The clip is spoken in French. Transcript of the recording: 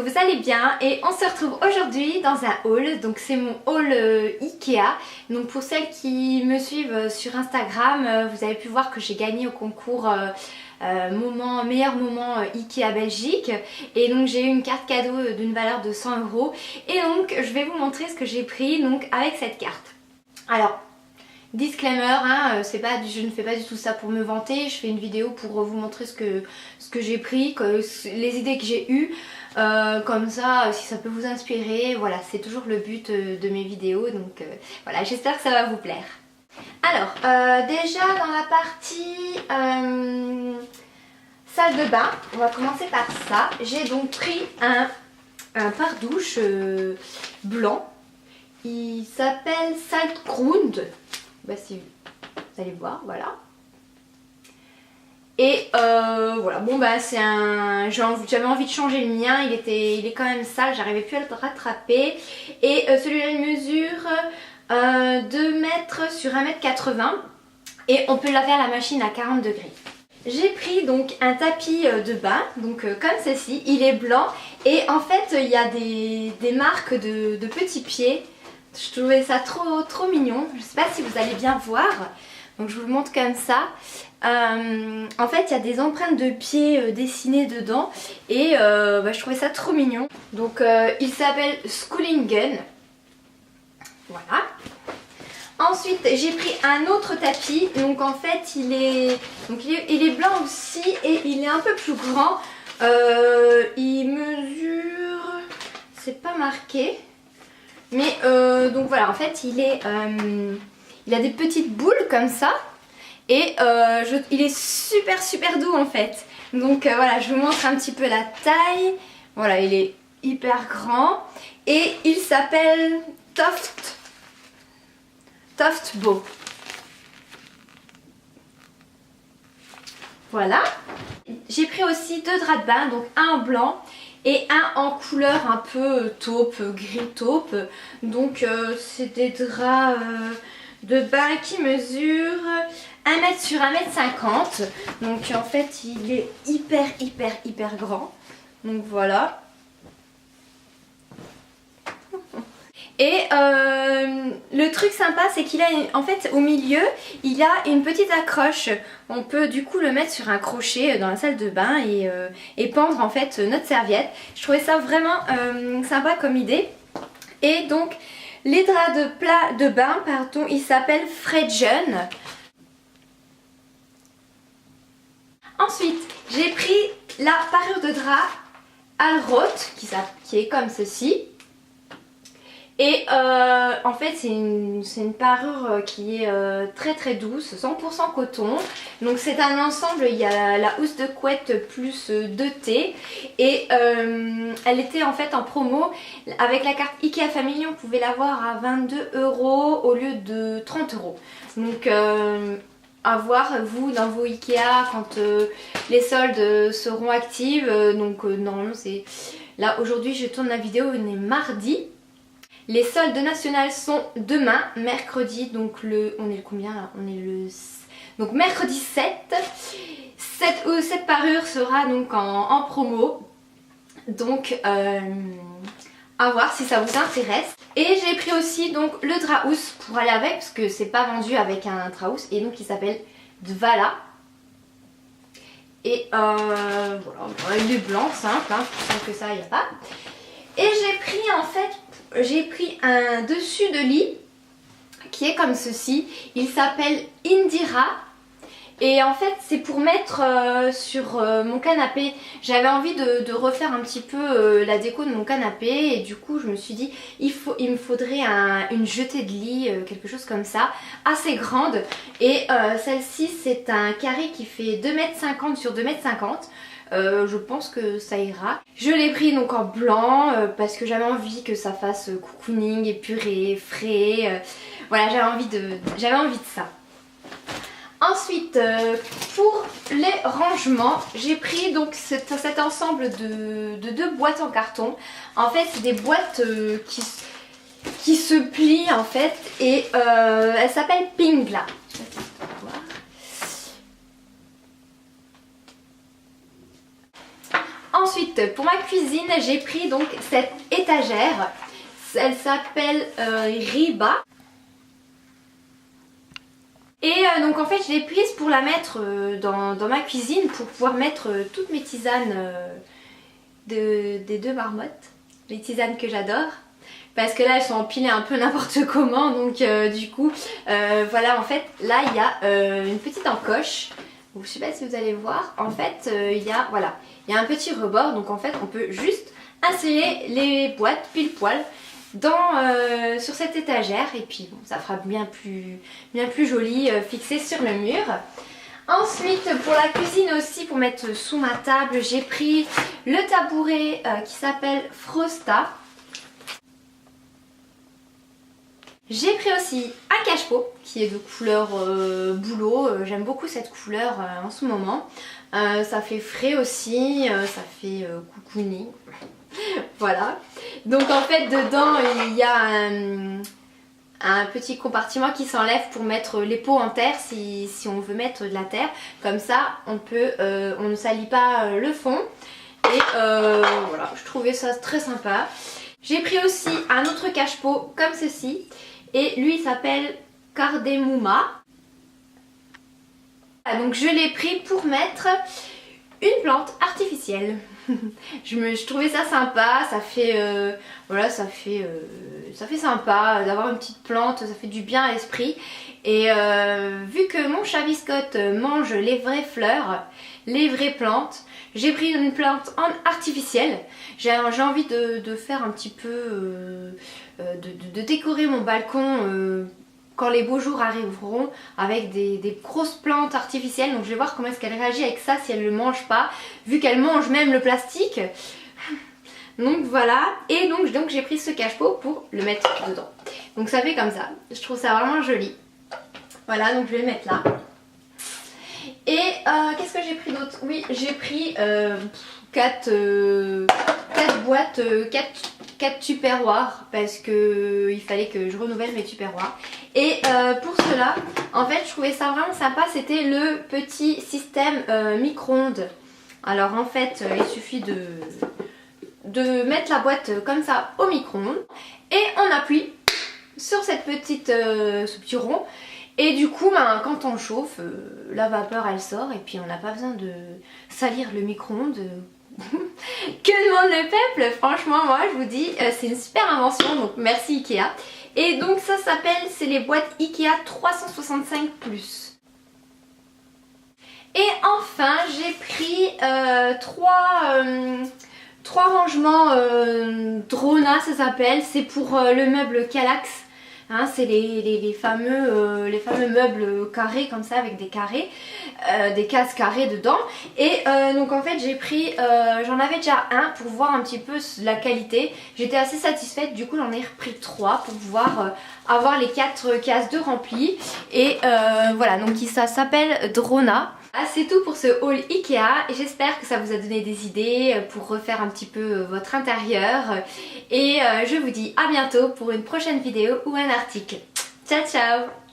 vous allez bien et on se retrouve aujourd'hui dans un haul. Donc c'est mon haul Ikea. Donc pour celles qui me suivent sur Instagram, vous avez pu voir que j'ai gagné au concours meilleur moment Ikea Belgique. Et donc j'ai eu une carte cadeau d'une valeur de 100 €. Et donc je vais vous montrer ce que j'ai pris donc avec cette carte. Alors disclaimer, hein, je ne fais pas du tout ça pour me vanter, je fais une vidéo pour vous montrer ce que j'ai pris, les idées que j'ai eues, comme ça si ça peut vous inspirer, voilà, c'est toujours le but de mes vidéos, donc voilà, j'espère que ça va vous plaire. Alors, déjà dans la partie salle de bain, on va commencer par ça. J'ai donc pris un pare-douche blanc, il s'appelle Saltgrund. Bah si vous allez voir, voilà. Et voilà, bon bah c'est un... J'avais envie de changer le mien, il est quand même sale, j'arrivais plus à le rattraper. Et celui-là il mesure 2 mètres sur 1,80 m et on peut laver à la machine à 40 degrés. J'ai pris donc un tapis de bain, donc comme ceci, il est blanc et en fait il y a des marques de petits pieds. Je trouvais ça trop mignon, je sais pas si vous allez bien voir, donc je vous le montre comme ça. En fait il y a des empreintes de pieds dessinées dedans et je trouvais ça trop mignon. Donc il s'appelle Skoolingen, voilà. Ensuite j'ai pris un autre tapis, donc en fait il est blanc aussi et il est un peu plus grand. Il mesure, c'est pas marqué. Mais donc voilà, en fait il a des petites boules comme ça et il est super doux en fait. Donc voilà, je vous montre un petit peu la taille. Voilà, il est hyper grand et il s'appelle Toftbo. Voilà. J'ai pris aussi 2 draps de bain, donc un en blanc et un en couleur un peu taupe, gris taupe. Donc c'est des draps de bain qui mesurent 1 m sur 1,50 m. Donc en fait il est hyper grand. Donc voilà. Et le truc sympa c'est qu'il a en fait au milieu il a une petite accroche. On peut du coup le mettre sur un crochet dans la salle de bain et pendre en fait notre serviette. Je trouvais ça vraiment sympa comme idée. Et donc les draps de bain, pardon, ils s'appellent Fredgen. Ensuite j'ai pris la parure de drap Alroth qui est comme ceci. Et en fait c'est une parure qui est très douce, 100% coton. Donc c'est un ensemble, il y a la housse de couette plus 2 thés. Et elle était en fait en promo. Avec la carte Ikea Family on pouvait l'avoir à 22 € au lieu de 30 €. Donc à voir vous dans vos Ikea quand les soldes seront actives. Donc normalement c'est... Là aujourd'hui je tourne la vidéo, on est mardi. Les soldes nationales sont demain, mercredi, donc on est le combien là? On est le... Donc mercredi 7. Cette parure sera donc en promo. Donc à voir si ça vous intéresse. Et j'ai pris aussi donc le drap housse pour aller avec, parce que c'est pas vendu avec un drap housse. Et donc il s'appelle Dvala. Et voilà, il est blanc, simple, hein, plus simple que ça, il n'y a pas. Et j'ai pris en fait... J'ai pris un dessus de lit qui est comme ceci. Il s'appelle Indira. Et en fait c'est pour mettre sur mon canapé. J'avais envie de refaire un petit peu la déco de mon canapé. Et du coup je me suis dit il me faudrait une jetée de lit, quelque chose comme ça, assez grande. Et celle-ci c'est un carré qui fait 2,50 m sur 2,50 m. Je pense que ça ira. Je l'ai pris donc en blanc parce que j'avais envie que ça fasse cocooning, épuré, frais. Voilà, j'avais envie de ça. Ensuite, pour les rangements, j'ai pris donc cet ensemble de 2 boîtes en carton. En fait, c'est des boîtes qui se plient en fait et elles s'appellent Pingla. Ensuite pour ma cuisine j'ai pris donc cette étagère, elle s'appelle Riba. Et donc en fait je l'ai prise pour la mettre dans ma cuisine pour pouvoir mettre toutes mes tisanes des deux marmottes, les tisanes que j'adore. Parce que là elles sont empilées un peu n'importe comment, donc du coup voilà, en fait là il y a une petite encoche. Donc, je sais pas si vous allez voir, en fait il y a un petit rebord, donc en fait on peut juste insérer les boîtes pile poil sur cette étagère et puis bon, ça fera bien plus joli fixé sur le mur. Ensuite pour la cuisine aussi, pour mettre sous ma table, j'ai pris le tabouret qui s'appelle Frosta. J'ai pris aussi un cache-pot qui est de couleur bouleau, j'aime beaucoup cette couleur en ce moment. Ça fait frais aussi, ça fait cocooning. Voilà. Donc en fait dedans il y a un petit compartiment qui s'enlève pour mettre les pots en terre si on veut mettre de la terre. Comme ça on ne salit pas le fond. Et voilà, je trouvais ça très sympa. J'ai pris aussi un autre cache-pot comme ceci. Et lui il s'appelle Cardemuma. Donc je l'ai pris pour mettre une plante artificielle. je trouvais ça sympa, ça fait voilà, ça fait sympa d'avoir une petite plante, ça fait du bien à l'esprit. Et vu que mon chat biscotte mange les vraies fleurs, les vraies plantes, j'ai pris une plante artificielle. J'ai envie de faire un petit peu de décorer mon balcon quand les beaux jours arriveront avec des grosses plantes artificielles. Donc je vais voir comment est-ce qu'elle réagit avec ça si elle ne le mange pas, vu qu'elle mange même le plastique. Donc voilà, et donc j'ai pris ce cache-pot pour le mettre dedans. Donc ça fait comme ça, je trouve ça vraiment joli. Voilà, donc je vais le mettre là. Et qu'est-ce que j'ai pris d'autre? Oui, j'ai pris 4 boîtes, 4 tupperwares parce que il fallait que je renouvelle mes tupperwares. Et pour cela, en fait, je trouvais ça vraiment sympa, c'était le petit système micro-ondes. Alors en fait, il suffit de mettre la boîte comme ça au micro-ondes et on appuie sur ce petit rond. Et du coup, quand on chauffe, la vapeur elle sort et puis on n'a pas besoin de salir le micro-ondes. Que demande le peuple? Franchement, moi je vous dis, c'est une super invention, donc merci Ikea. Et donc ça s'appelle, c'est les boîtes Ikea 365+. Et enfin, j'ai pris 3 rangements Drona, ça s'appelle. C'est pour le meuble Kallax. Hein, c'est les fameux meubles carrés comme ça avec des carrés, des cases carrées dedans. Et donc en fait j'ai pris, j'en avais déjà un pour voir un petit peu la qualité. J'étais assez satisfaite, du coup j'en ai repris 3 pour pouvoir avoir les 4 cases de remplies. Et voilà, donc ça s'appelle Drona. Ah, c'est tout pour ce haul Ikea, j'espère que ça vous a donné des idées pour refaire un petit peu votre intérieur et je vous dis à bientôt pour une prochaine vidéo ou un article. Ciao ciao!